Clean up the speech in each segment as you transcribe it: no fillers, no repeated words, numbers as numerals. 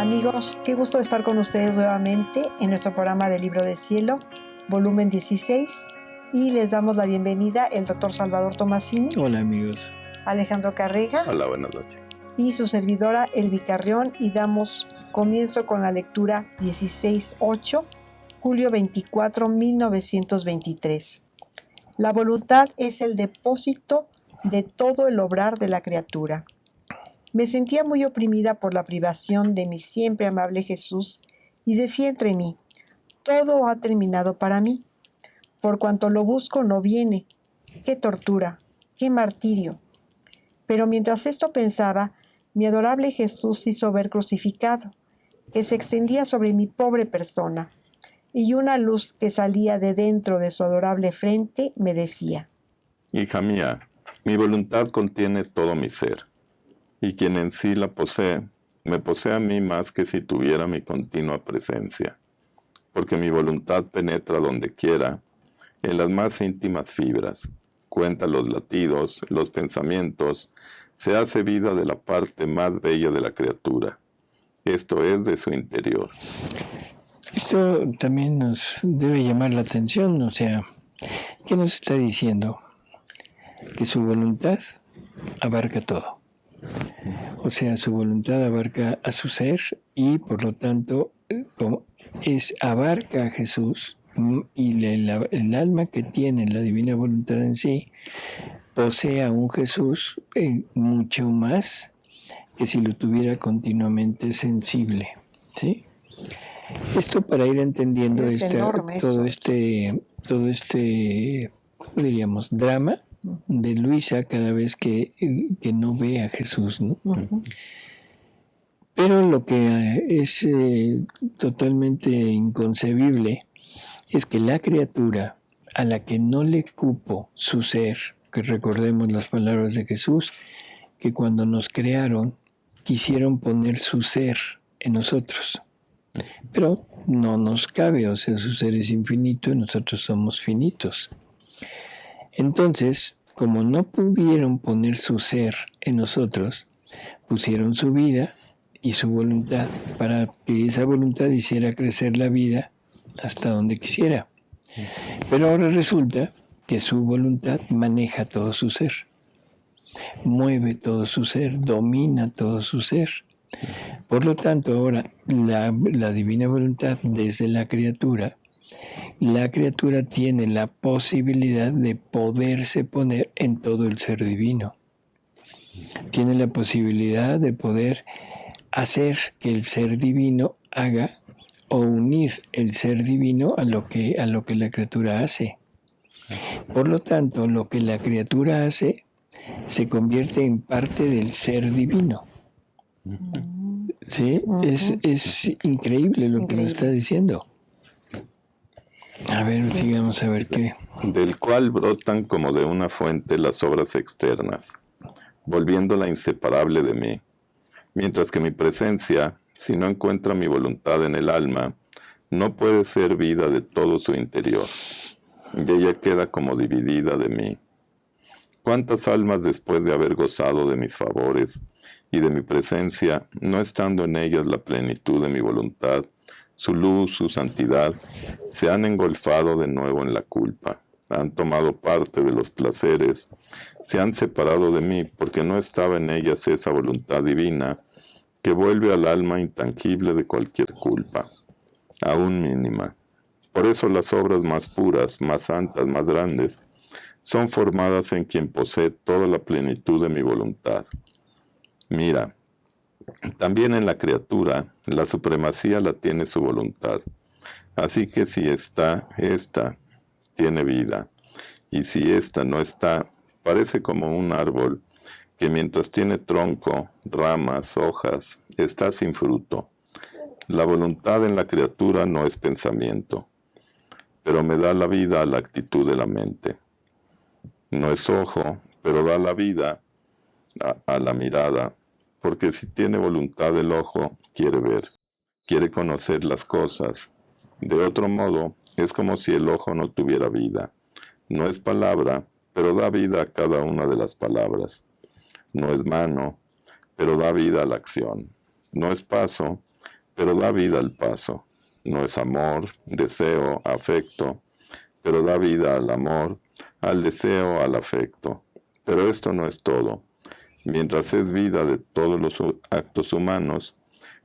Amigos, qué gusto estar con ustedes nuevamente en nuestro programa de Libro del Cielo, volumen 16, y les damos la bienvenida el doctor Salvador Tomasini. Hola amigos. Alejandro Carrega. Hola, buenas noches. Y su servidora Elvi Carrión, y damos comienzo con la lectura 16.8, julio 24, 1923. La voluntad es el depósito de todo el obrar de la criatura. Me sentía muy oprimida por la privación de mi siempre amable Jesús y decía entre mí: todo ha terminado para mí. Por cuanto lo busco no viene. ¡Qué tortura! ¡Qué martirio! Pero mientras esto pensaba, mi adorable Jesús se hizo ver crucificado, que se extendía sobre mi pobre persona, y una luz que salía de dentro de su adorable frente me decía: Hija mía, mi voluntad contiene todo mi ser, y quien en sí la posee, me posee a mí más que si tuviera mi continua presencia, porque mi voluntad penetra donde quiera, en las más íntimas fibras, cuenta los latidos, los pensamientos, se hace vida de la parte más bella de la criatura, esto es de su interior. Esto también nos debe llamar la atención, o sea, ¿qué nos está diciendo? Que su voluntad abarca todo. O sea, su voluntad abarca a su ser y por lo tanto abarca a Jesús, y el alma que tiene la divina voluntad en sí posee a un Jesús mucho más que si lo tuviera continuamente sensible, ¿sí? Esto para ir entendiendo todo este, ¿cómo diríamos? Drama de Luisa cada vez que no ve a Jesús, ¿no? Uh-huh. Pero lo que es totalmente inconcebible es que la criatura a la que no le cupo su ser, que recordemos las palabras de Jesús, que cuando nos crearon quisieron poner su ser en nosotros, pero no nos cabe, o sea, su ser es infinito y nosotros somos finitos. Entonces, como no pudieron poner su ser en nosotros, pusieron su vida y su voluntad para que esa voluntad hiciera crecer la vida hasta donde quisiera. Pero ahora resulta que su voluntad maneja todo su ser, mueve todo su ser, domina todo su ser. Por lo tanto, ahora la divina voluntad desde la criatura tiene la posibilidad de poderse poner en todo el ser divino. Tiene la posibilidad de poder hacer que el ser divino haga o unir el ser divino a lo que la criatura hace. Por lo tanto, lo que la criatura hace se convierte en parte del ser divino. ¿Sí? Uh-huh. Es increíble lo que nos está diciendo. A ver, sigamos a ver qué. Del cual brotan como de una fuente las obras externas, volviéndola inseparable de mí, mientras que mi presencia, si no encuentra mi voluntad en el alma, no puede ser vida de todo su interior, y ella queda como dividida de mí. ¿Cuántas almas después de haber gozado de mis favores y de mi presencia, no estando en ellas la plenitud de mi voluntad, su luz, su santidad, se han engolfado de nuevo en la culpa, han tomado parte de los placeres, se han separado de mí porque no estaba en ellas esa voluntad divina que vuelve al alma intangible de cualquier culpa, aún mínima? Por eso las obras más puras, más santas, más grandes, son formadas en quien posee toda la plenitud de mi voluntad. Mira, también en la criatura, la supremacía la tiene su voluntad. Así que si esta tiene vida, y si esta no está, parece como un árbol que mientras tiene tronco, ramas, hojas, está sin fruto. La voluntad en la criatura no es pensamiento, pero me da la vida a la actitud de la mente. No es ojo, pero da la vida a la mirada, porque si tiene voluntad el ojo, quiere ver, quiere conocer las cosas. De otro modo, es como si el ojo no tuviera vida. No es palabra, pero da vida a cada una de las palabras. No es mano, pero da vida a la acción. No es paso, pero da vida al paso. No es amor, deseo, afecto, pero da vida al amor, al deseo, al afecto. Pero esto no es todo. Mientras es vida de todos los actos humanos,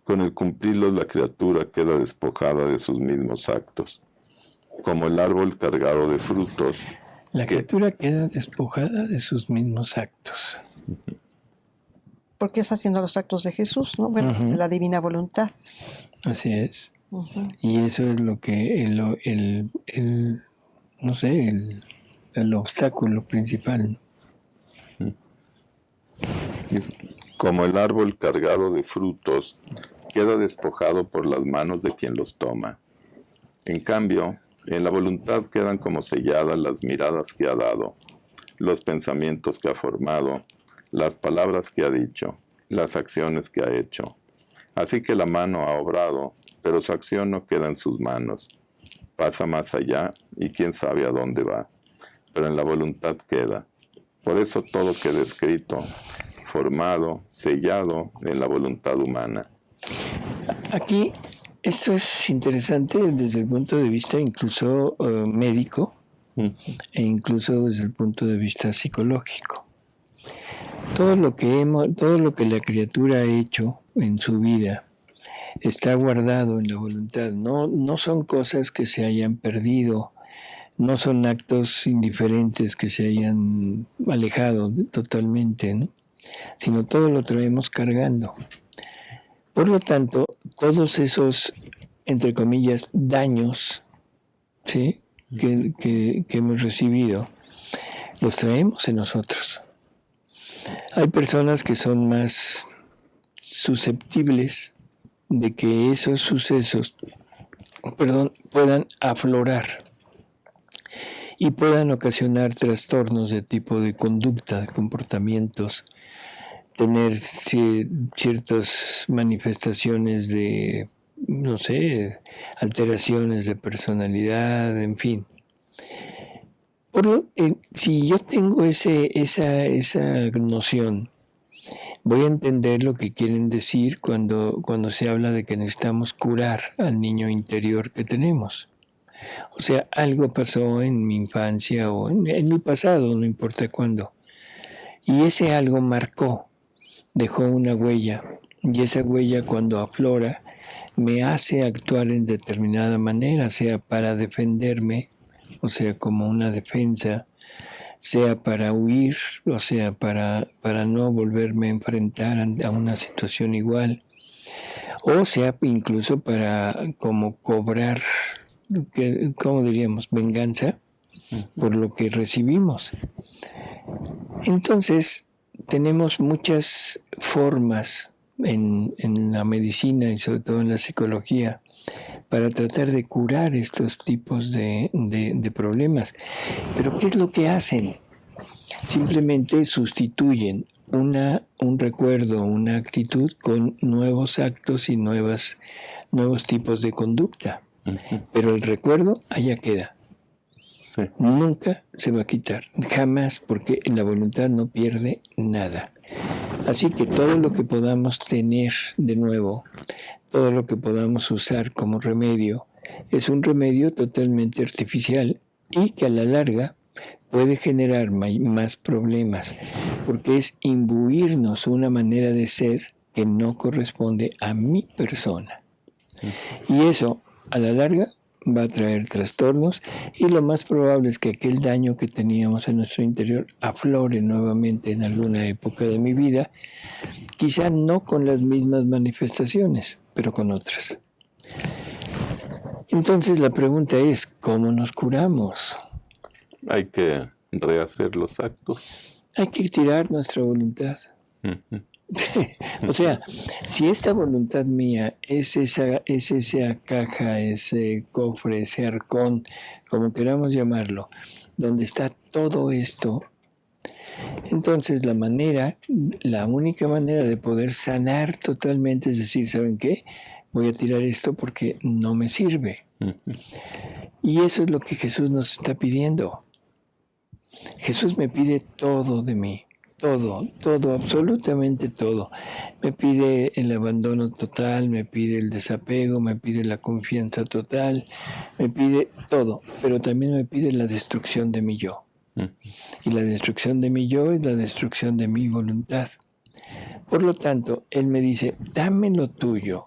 con el cumplirlos la criatura queda despojada de sus mismos actos. Como el árbol cargado de frutos. La criatura queda despojada de sus mismos actos. Porque está haciendo los actos de Jesús, ¿no? Bueno, de la divina voluntad. Así es. Y eso es lo que el obstáculo principal. Como el árbol cargado de frutos queda despojado por las manos de quien los toma. En cambio, en la voluntad quedan como selladas las miradas que ha dado, los pensamientos que ha formado, las palabras que ha dicho, las acciones que ha hecho. Así que la mano ha obrado, pero su acción no queda en sus manos. Pasa más allá y quién sabe a dónde va. Pero en la voluntad queda. Por eso todo queda escrito, formado, sellado en la voluntad humana. Aquí, esto es interesante desde el punto de vista incluso médico e incluso desde el punto de vista psicológico. Todo lo que la criatura ha hecho en su vida está guardado en la voluntad. No son cosas que se hayan perdido, no son actos indiferentes que se hayan alejado totalmente, ¿no? Sino todo lo traemos cargando. Por lo tanto, todos esos, entre comillas, daños, ¿sí?, que hemos recibido, los traemos en nosotros. Hay personas que son más susceptibles de que esos sucesos, puedan aflorar y puedan ocasionar trastornos de tipo de conducta, de comportamientos, tener ciertas manifestaciones de, alteraciones de personalidad, en fin. Si yo tengo esa noción, voy a entender lo que quieren decir cuando se habla de que necesitamos curar al niño interior que tenemos. O sea, algo pasó en mi infancia o en mi pasado, no importa cuándo. Y ese algo marcó, dejó una huella. Y esa huella, cuando aflora, me hace actuar en determinada manera, sea para defenderme, o sea, como una defensa, sea para huir, o sea, para no volverme a enfrentar a una situación igual, o sea, incluso para como cobrar, ¿cómo diríamos?, venganza por lo que recibimos. Entonces, tenemos muchas formas en la medicina y sobre todo en la psicología para tratar de curar estos tipos de problemas. Pero ¿qué es lo que hacen? Simplemente sustituyen un recuerdo, una actitud con nuevos actos y nuevos tipos de conducta. Pero el recuerdo allá queda. Sí. Nunca se va a quitar, jamás, porque la voluntad no pierde nada. Así que todo lo que podamos tener de nuevo, todo lo que podamos usar como remedio, es un remedio totalmente artificial y que a la larga puede generar más problemas, porque es imbuirnos una manera de ser que no corresponde a mi persona. Y eso, a la larga, va a traer trastornos y lo más probable es que aquel daño que teníamos en nuestro interior aflore nuevamente en alguna época de mi vida, quizá no con las mismas manifestaciones, pero con otras. Entonces la pregunta es, ¿cómo nos curamos? Hay que rehacer los actos. Hay que tirar nuestra voluntad. O sea, si esta voluntad mía es esa caja, ese cofre, ese arcón, como queramos llamarlo, donde está todo esto, entonces la única manera de poder sanar totalmente es decir, ¿saben qué? Voy a tirar esto porque no me sirve. Y eso es lo que Jesús nos está pidiendo. Jesús me pide todo de mí. todo, todo, absolutamente todo. Me pide el abandono total, me pide el desapego, me pide la confianza total, me pide todo, pero también me pide la destrucción de mi yo. Y la destrucción de mi yo es la destrucción de mi voluntad. Por lo tanto, Él me dice, dame lo tuyo.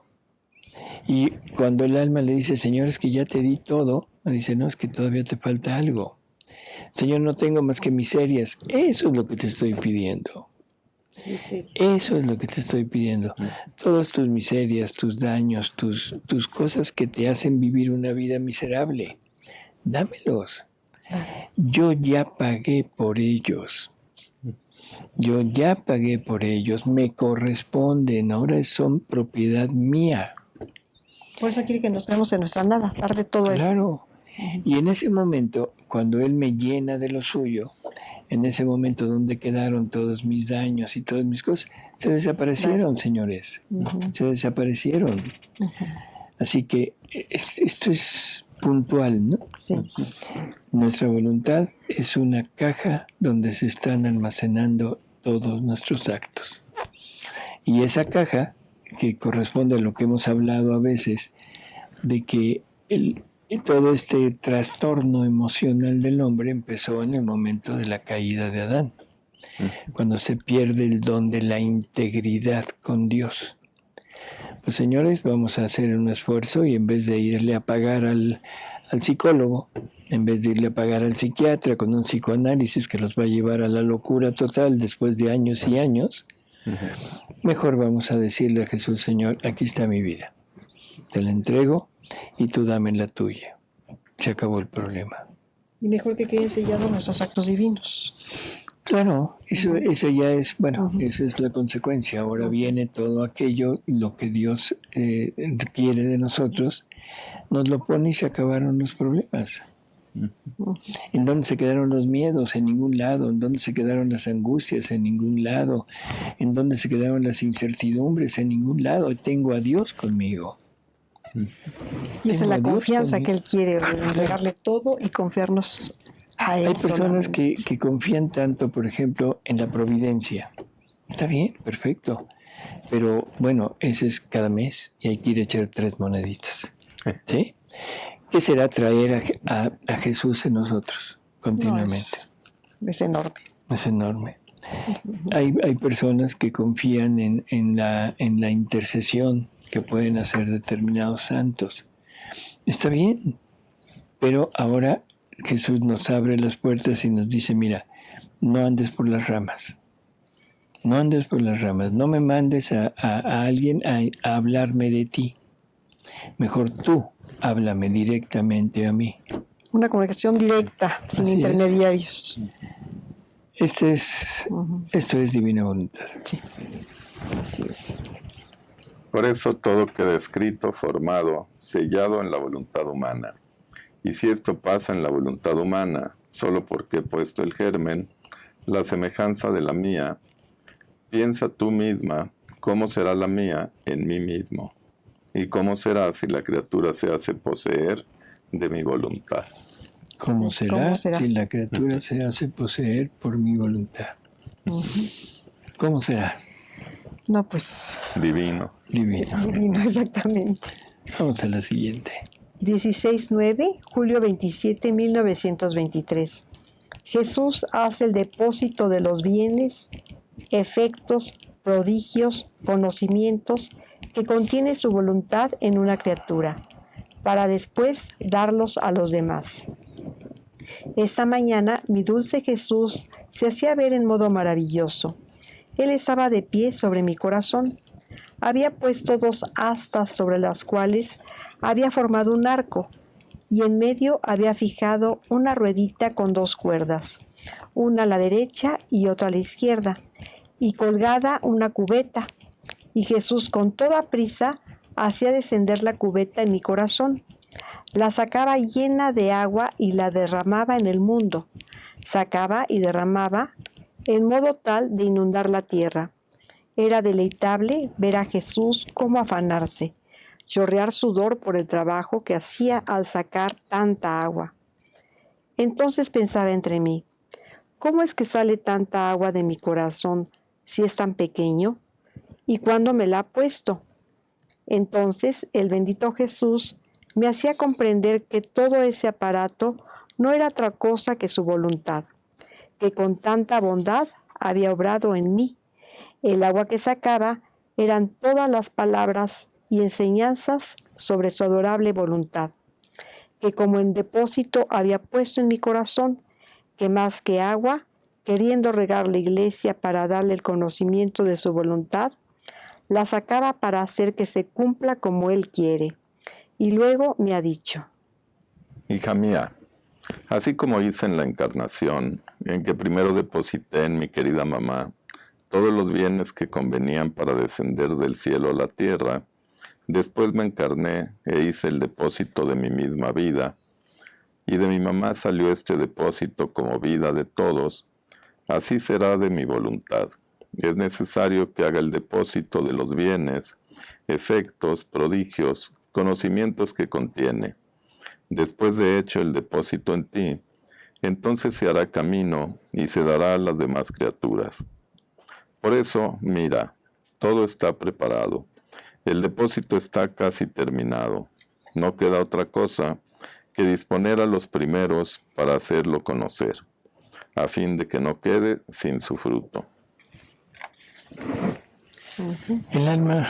Y cuando el alma le dice, Señor, es que ya te di todo, me dice, no, es que todavía te falta algo. Señor, no tengo más que miserias. Eso es lo que te estoy pidiendo. Eso es lo que te estoy pidiendo. Todas tus miserias, tus daños, tus cosas que te hacen vivir una vida miserable, dámelos. Yo ya pagué por ellos. Yo ya pagué por ellos. Me corresponden. Ahora son propiedad mía. Por eso quiere que nos quedemos en nuestra nada, dar de todo eso. Claro. Y en ese momento, cuando Él me llena de lo suyo, en ese momento donde quedaron todos mis daños y todas mis cosas, se desaparecieron, señores. Se desaparecieron. Así que esto es puntual, ¿no? Sí. Nuestra voluntad es una caja donde se están almacenando todos nuestros actos. Y esa caja, que corresponde a lo que hemos hablado a veces, de que todo este trastorno emocional del hombre empezó en el momento de la caída de Adán, cuando se pierde el don de la integridad con Dios. Pues señores, vamos a hacer un esfuerzo y en vez de irle a pagar al psicólogo, en vez de irle a pagar al psiquiatra con un psicoanálisis que los va a llevar a la locura total después de años y años, mejor vamos a decirle a Jesús, Señor, aquí está mi vida, te la entrego y tú dame la tuya. Se acabó el problema. Y mejor que queden sellados nuestros actos divinos. Claro, eso ya es, bueno, esa es la consecuencia. Ahora viene todo aquello, lo que Dios quiere de nosotros, nos lo pone y se acabaron los problemas. ¿En dónde se quedaron los miedos? En ningún lado. ¿En dónde se quedaron las angustias? En ningún lado. ¿En dónde se quedaron las incertidumbres? En ningún lado. Tengo a Dios conmigo. Y esa es la confianza que Él quiere, entregarle todo y confiarnos a Él. Hay personas que confían tanto, por ejemplo, en la providencia. Está bien, perfecto. Pero bueno, ese es cada mes y hay que ir a echar 3 moneditas. ¿Sí? ¿Qué será traer a Jesús en nosotros continuamente? No, es enorme. Es enorme. Hay personas que confían en la intercesión que pueden hacer determinados santos. Está bien, pero ahora Jesús nos abre las puertas y nos dice, mira, no andes por las ramas. No andes por las ramas. No me mandes a alguien a hablarme de ti. Mejor tú háblame directamente a mí. Una comunicación directa, sin Así intermediarios. Esto es divina voluntad. Sí, así es. Por eso todo queda escrito, formado, sellado en la voluntad humana. Y si esto pasa en la voluntad humana, solo porque he puesto el germen, la semejanza de la mía, piensa tú misma cómo será la mía en mí mismo, y cómo será si la criatura se hace poseer de mi voluntad. ¿Cómo será si la criatura se hace poseer por mi voluntad? ¿Cómo será? No, pues... Divino. Divino, exactamente. Vamos a la siguiente. 16/9, julio 27, 1923. Jesús hace el depósito de los bienes, efectos, prodigios, conocimientos que contiene su voluntad en una criatura, para después darlos a los demás. Esta mañana mi dulce Jesús se hacía ver en modo maravilloso. Él estaba de pie sobre mi corazón. Había puesto 2 astas sobre las cuales había formado un arco, y en medio había fijado una ruedita con 2 cuerdas, una a la derecha y otra a la izquierda, y colgada una cubeta. Y Jesús con toda prisa hacía descender la cubeta en mi corazón. La sacaba llena de agua y la derramaba en el mundo. Sacaba y derramaba en modo tal de inundar la tierra. Era deleitable ver a Jesús cómo afanarse, chorrear sudor por el trabajo que hacía al sacar tanta agua. Entonces pensaba entre mí, ¿cómo es que sale tanta agua de mi corazón si es tan pequeño? ¿Y cuándo me la ha puesto? Entonces el bendito Jesús me hacía comprender que todo ese aparato no era otra cosa que su voluntad, que con tanta bondad había obrado en mí. El agua que sacaba eran todas las palabras y enseñanzas sobre su adorable voluntad, que como en depósito había puesto en mi corazón, que más que agua, queriendo regar la iglesia para darle el conocimiento de su voluntad, la sacaba para hacer que se cumpla como Él quiere. Y luego me ha dicho: Hija mía, así como hice en la encarnación, en que primero deposité en mi querida mamá todos los bienes que convenían para descender del cielo a la tierra, después me encarné e hice el depósito de mi misma vida, y de mi mamá salió este depósito como vida de todos, así será de mi voluntad. Es necesario que haga el depósito de los bienes, efectos, prodigios, conocimientos que contiene. Después de hecho el depósito en ti, entonces se hará camino y se dará a las demás criaturas. Por eso, mira, todo está preparado. El depósito está casi terminado. No queda otra cosa que disponer a los primeros para hacerlo conocer, a fin de que no quede sin su fruto. El alma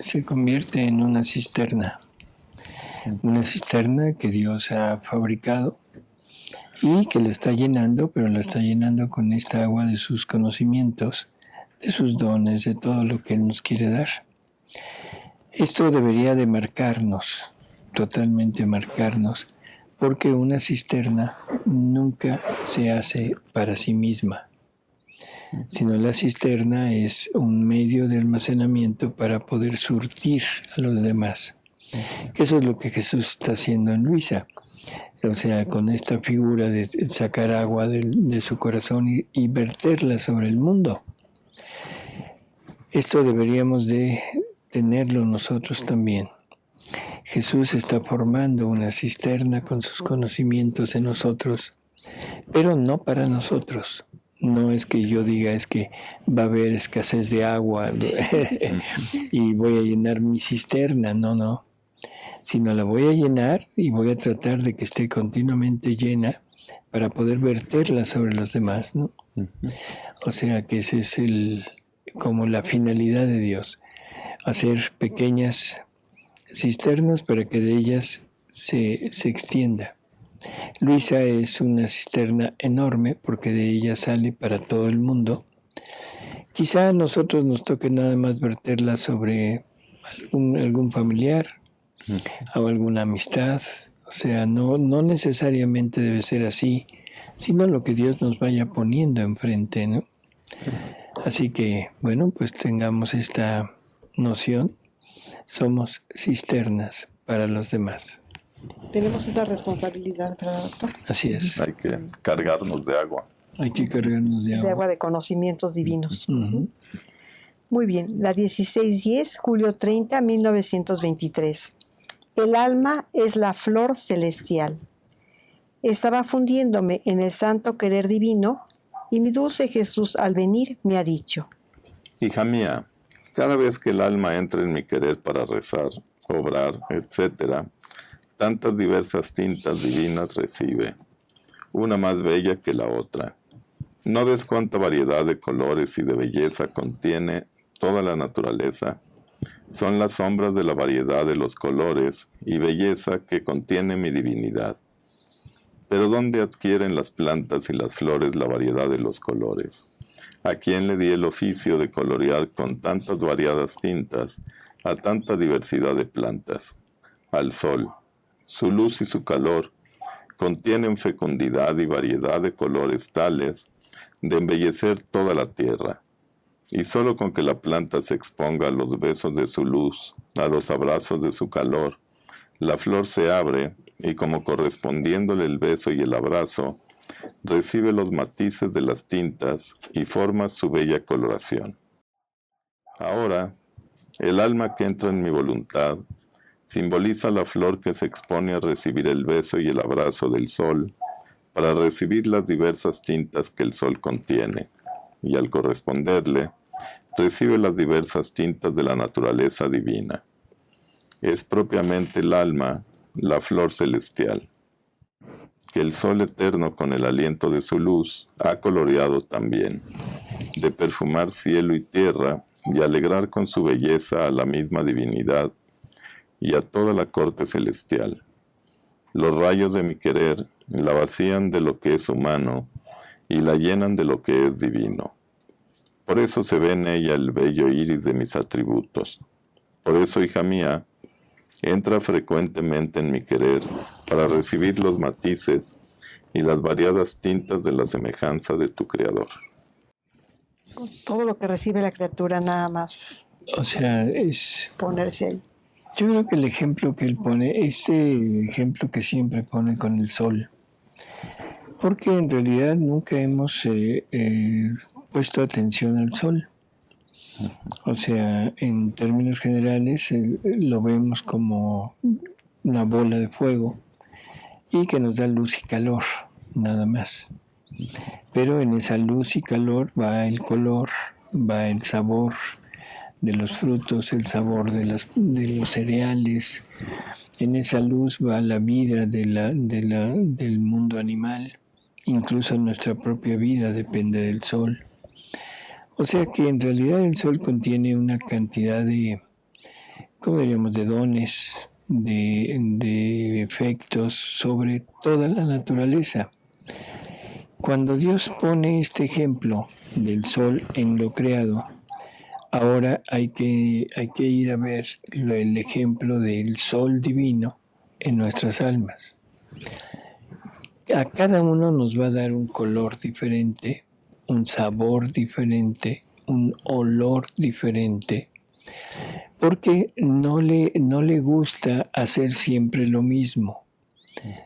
se convierte en una cisterna que Dios ha fabricado y que la está llenando, pero la está llenando con esta agua de sus conocimientos, de sus dones, de todo lo que Él nos quiere dar. Esto debería de marcarnos, totalmente marcarnos, porque una cisterna nunca se hace para sí misma, sino la cisterna es un medio de almacenamiento para poder surtir a los demás. Eso es lo que Jesús está haciendo en Luisa. O sea, con esta figura de sacar agua de su corazón y verterla sobre el mundo. Esto deberíamos de tenerlo nosotros también. Jesús está formando una cisterna con sus conocimientos en nosotros, pero no para nosotros. No es que yo diga, es que va a haber escasez de agua y voy a llenar mi cisterna. No. Sino la voy a llenar y voy a tratar de que esté continuamente llena para poder verterla sobre los demás, ¿no? O sea que ese es como la finalidad de Dios, hacer pequeñas cisternas para que de ellas se extienda. Luisa es una cisterna enorme porque de ella sale para todo el mundo. Quizá a nosotros nos toque nada más verterla sobre algún familiar o alguna amistad. O sea, no necesariamente debe ser así, sino lo que Dios nos vaya poniendo enfrente, ¿no? Así que, bueno, pues tengamos esta noción. Somos cisternas para los demás. Tenemos esa responsabilidad, ¿verdad, doctor? Así es. Hay que cargarnos de agua. Hay que cargarnos de agua. De agua de conocimientos divinos. Muy bien, la 1610, julio 30, 1923. El alma es la flor celestial. Estaba fundiéndome en el santo querer divino y mi dulce Jesús al venir me ha dicho: Hija mía, cada vez que el alma entra en mi querer para rezar, obrar, etc., tantas diversas tintas divinas recibe, una más bella que la otra. ¿No ves cuánta variedad de colores y de belleza contiene toda la naturaleza? Son las sombras de la variedad de los colores y belleza que contiene mi divinidad. Pero ¿dónde adquieren las plantas y las flores la variedad de los colores? ¿A quién le di el oficio de colorear con tantas variadas tintas a tanta diversidad de plantas? Al sol. Su luz y su calor contienen fecundidad y variedad de colores tales de embellecer toda la tierra. Y solo con que la planta se exponga a los besos de su luz, a los abrazos de su calor, la flor se abre y como correspondiéndole el beso y el abrazo, recibe los matices de las tintas y forma su bella coloración. Ahora, el alma que entra en mi voluntad simboliza la flor que se expone a recibir el beso y el abrazo del sol para recibir las diversas tintas que el sol contiene, y al corresponderle, recibe las diversas tintas de la naturaleza divina. Es propiamente el alma, la flor celestial, que el sol eterno con el aliento de su luz ha coloreado también, de perfumar cielo y tierra y alegrar con su belleza a la misma divinidad y a toda la corte celestial. Los rayos de mi querer la vacían de lo que es humano y la llenan de lo que es divino. Por eso se ve en ella el bello iris de mis atributos. Por eso, hija mía, entra frecuentemente en mi querer para recibir los matices y las variadas tintas de la semejanza de tu Creador. Todo lo que recibe la criatura nada más. O sea, es... ponerse ahí. Yo creo que el ejemplo que él pone, ese ejemplo que siempre pone con el sol, porque en realidad nunca hemos puesto atención al sol. O sea, en términos generales lo vemos como una bola de fuego y que nos da luz y calor, nada más. Pero en esa luz y calor va el color, va el sabor de los frutos, el sabor de los cereales. En esa luz va la vida del mundo animal. Incluso nuestra propia vida depende del sol. O sea que en realidad el sol contiene una cantidad de, ¿cómo diríamos?, de dones, de efectos sobre toda la naturaleza. Cuando Dios pone este ejemplo del sol en lo creado, ahora hay que ir a ver el ejemplo del sol divino en nuestras almas. A cada uno nos va a dar un color diferente, un sabor diferente, un olor diferente, porque no le gusta hacer siempre lo mismo,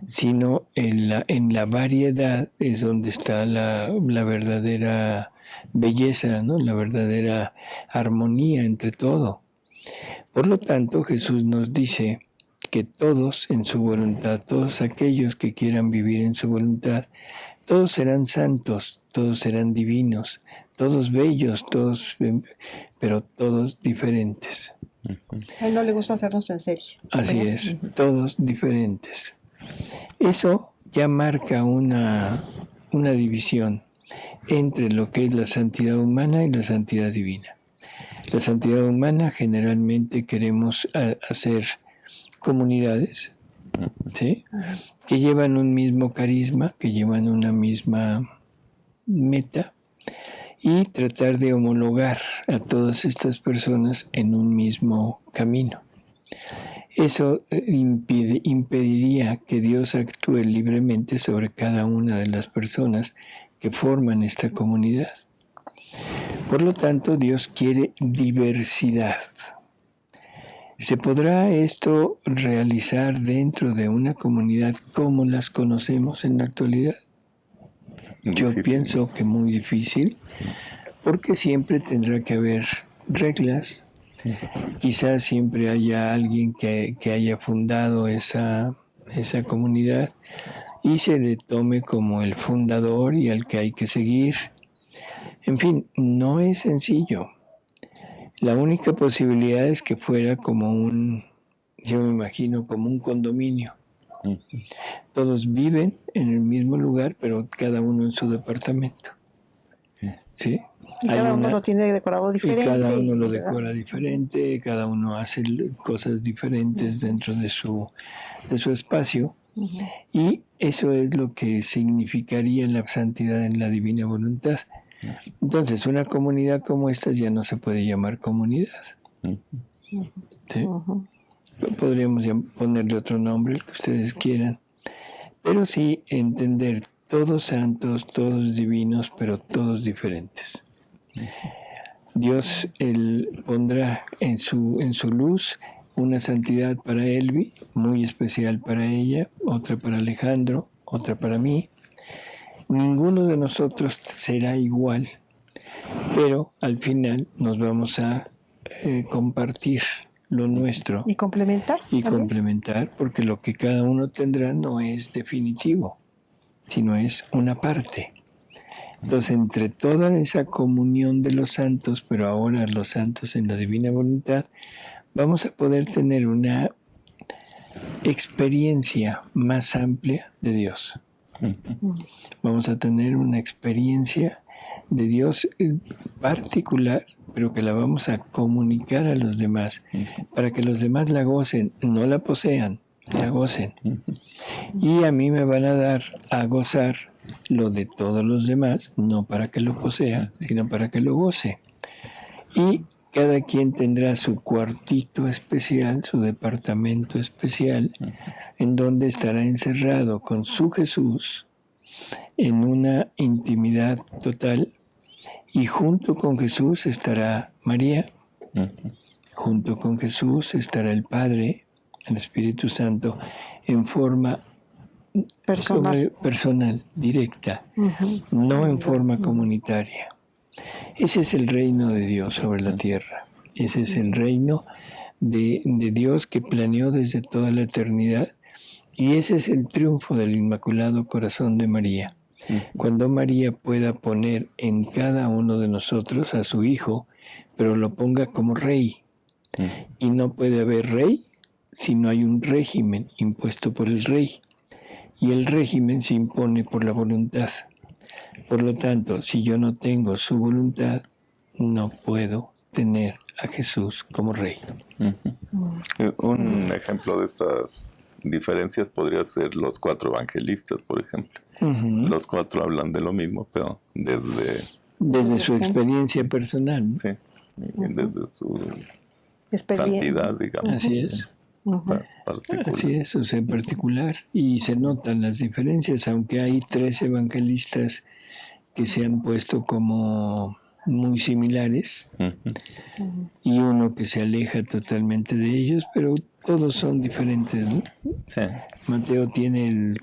sino en la variedad es donde está la verdadera belleza, ¿no? La verdadera armonía entre todo. Por lo tanto, Jesús nos dice que todos en su voluntad, todos aquellos que quieran vivir en su voluntad, todos serán santos, todos serán divinos, todos bellos, pero todos diferentes. A él no le gusta hacernos en serie. Así es, todos diferentes. Eso ya marca una división entre lo que es la santidad humana y la santidad divina. La santidad humana generalmente queremos hacer comunidades, ¿sí?, que llevan un mismo carisma, que llevan una misma meta, y tratar de homologar a todas estas personas en un mismo camino. Eso impediría que Dios actúe libremente sobre cada una de las personas que forman esta comunidad. Por lo tanto, Dios quiere diversidad. ¿Se podrá esto realizar dentro de una comunidad como las conocemos en la actualidad? Yo pienso que muy difícil, porque siempre tendrá que haber reglas. Quizás siempre haya alguien que haya fundado esa comunidad y se le tome como el fundador y al que hay que seguir. En fin, no es sencillo. La única posibilidad es que fuera como yo me imagino, como un condominio. Todos viven en el mismo lugar, pero cada uno en su departamento. ¿Sí? Y cada uno lo tiene decorado diferente. Y cada uno lo decora diferente, cada uno hace cosas diferentes dentro de su espacio. Y eso es lo que significaría la santidad en la divina voluntad. Entonces, una comunidad como esta ya no se puede llamar comunidad. ¿Sí? Podríamos ponerle otro nombre, el que ustedes quieran. Pero sí entender todos santos, todos divinos, pero todos diferentes. Dios pondrá en su luz una santidad para Elvi, muy especial para ella, otra para Alejandro, otra para mí. Ninguno de nosotros será igual, pero al final nos vamos a compartir lo nuestro. ¿Y complementar? Y complementar, porque lo que cada uno tendrá no es definitivo. sino es una parte. Entonces, entre toda esa comunión de los santos, pero ahora los santos en la divina voluntad, vamos a poder tener una experiencia más amplia de Dios. Vamos a tener una experiencia de Dios particular, pero que la vamos a comunicar a los demás, para que los demás la gocen, no la posean, la gocen. Y a mí me van a dar a gozar lo de todos los demás, no para que lo posea, sino para que lo goce. Y cada quien tendrá su cuartito especial, su departamento especial, en donde estará encerrado con su Jesús en una intimidad total, y junto con Jesús estará María, junto con Jesús estará el Padre, el Espíritu Santo, en forma personal, directa, no en forma comunitaria. Ese es el reino de Dios sobre la tierra. Ese es el reino de Dios que planeó desde toda la eternidad, y ese es el triunfo del Inmaculado Corazón de María. Cuando María pueda poner en cada uno de nosotros a su Hijo, pero lo ponga como rey. Y no puede haber rey si no hay un régimen impuesto por el rey. Y el régimen se impone por la voluntad. Por lo tanto, si yo no tengo su voluntad, no puedo tener a Jesús como rey. Un ejemplo de estas diferencias podría ser los 4 evangelistas, por ejemplo. Los 4 hablan de lo mismo, pero desde su experiencia personal. Sí, desde su santidad, digamos. Así es. Particular. Así es, o sea, en particular. Y se notan las diferencias, aunque hay 3 evangelistas que se han puesto como muy similares, y uno que se aleja totalmente de ellos, pero todos son diferentes, ¿no? Sí. Mateo tiene el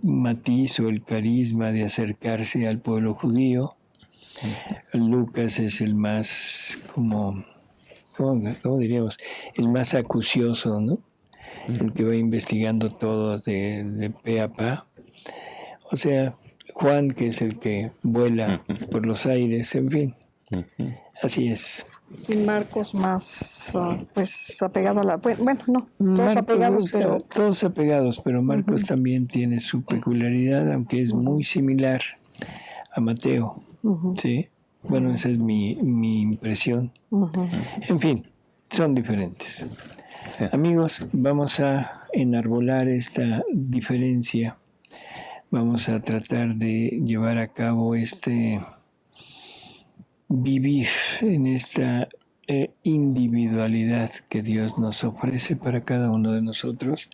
matiz o el carisma de acercarse al pueblo judío. Lucas es el más, ¿cómo diríamos? El más acucioso, ¿no? El que va investigando todo de pe a pa. O sea, Juan, que es el que vuela por los aires, en fin. Así es. Y Marcos más, pues, apegado a la... Bueno, no, todos apegados, pero Marcos también tiene su peculiaridad, aunque es muy similar a Mateo. ¿Sí? Bueno, esa es mi impresión. En fin, son diferentes. Amigos, vamos a enarbolar esta diferencia. Vamos a tratar de llevar a cabo vivir en esta individualidad que Dios nos ofrece para cada uno de nosotros,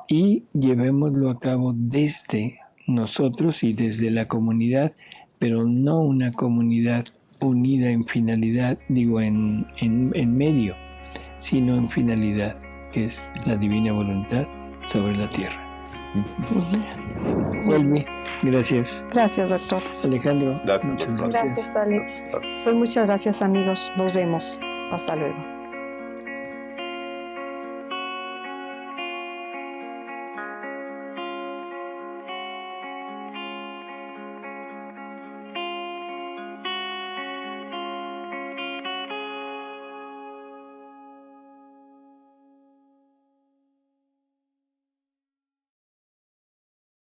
y llevémoslo a cabo desde nosotros y desde la comunidad, pero no una comunidad unida en finalidad, en medio, sino en finalidad, que es la divina voluntad sobre la tierra. Elmi, gracias. Gracias, doctor. Alejandro, gracias, muchas doctor. gracias. Gracias, Alex. Pues muchas gracias, amigos. Nos vemos. Hasta luego.